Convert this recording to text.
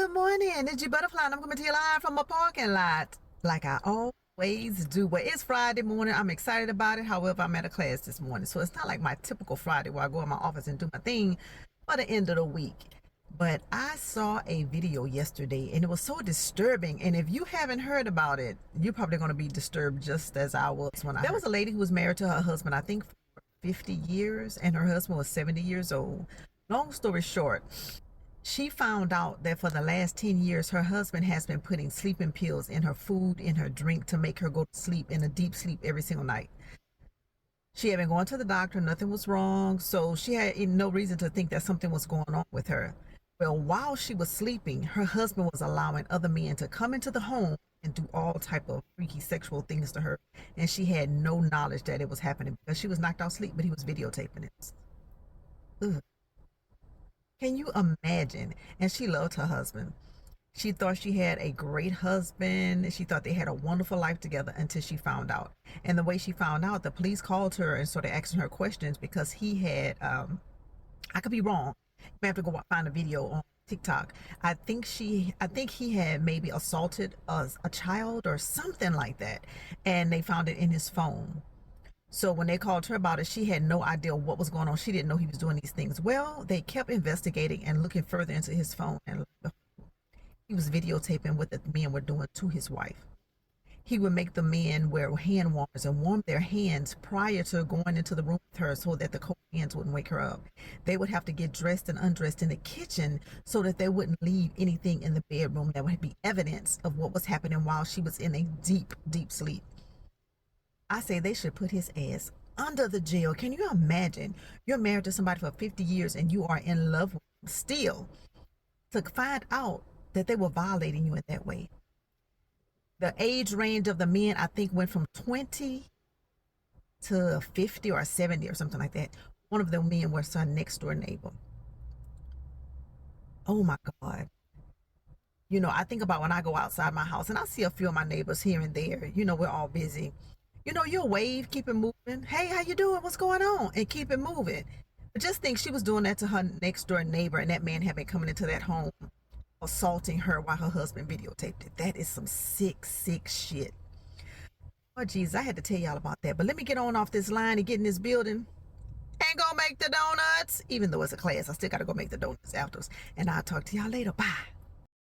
Good morning. It's Gbutterfly, and I'm coming to you live from a parking lot, like I always do. Well, it's Friday morning. I'm excited about it. However, I'm at a class this morning, so it's not like my typical Friday where I go in my office and do my thing for the end of the week. But I saw a video yesterday, and it was so disturbing. And if you haven't heard about it, you're probably going to be disturbed just as I was when I. There was a lady who was married to her husband, I think, for 50 years, and her husband was 70 years old. Long story short, she found out that for the last 10 years, her husband has been putting sleeping pills in her food, in her drink to make her go to sleep in a deep sleep every single night. She had been going to the doctor, nothing was wrong, so she had no reason to think that something was going on with her. Well, while she was sleeping, her husband was allowing other men to come into the home and do all type of freaky sexual things to her, and she had no knowledge that it was happening because she was knocked out asleep, but he was videotaping it. Ugh. Can you imagine? And she loved her husband. She thought she had a great husband. She thought they had a wonderful life together until she found out. And the way she found out, the police called her and started asking her questions because he had, I could be wrong. You may have to go find a video on TikTok. I think he had maybe assaulted a child or something like that. And they found it in his phone. So when they called her about it, she had no idea what was going on. She didn't know he was doing these things. Well, they kept investigating and looking further into his phone, and he was videotaping what the men were doing to his wife. He would make the men wear hand warmers and warm their hands prior to going into the room with her so that the cold hands wouldn't wake her up. They would have to get dressed and undressed in the kitchen so that they wouldn't leave anything in the bedroom that would be evidence of what was happening while she was in a deep, deep sleep. I say they should put his ass under the jail. Can you imagine? You're married to somebody for 50 years and you are in love with them still, to find out that they were violating you in that way. The age range of the men, I think, went from 20 to 50 or 70 or something like that. One of the men was her next door neighbor. Oh my God. You know, I think about when I go outside my house and I see a few of my neighbors here and there. You know, we're all busy. You know, you'll wave, keep it moving. Hey, how you doing? What's going on? And keep it moving. But just think she was doing that to her next door neighbor, and that man had been coming into that home, assaulting her while her husband videotaped it. That is some sick, sick shit. Oh, geez, I had to tell y'all about that. But let me get on off this line and get in this building and go make the donuts. Even though it's a class, I still got to go make the donuts afterwards. And I'll talk to y'all later. Bye.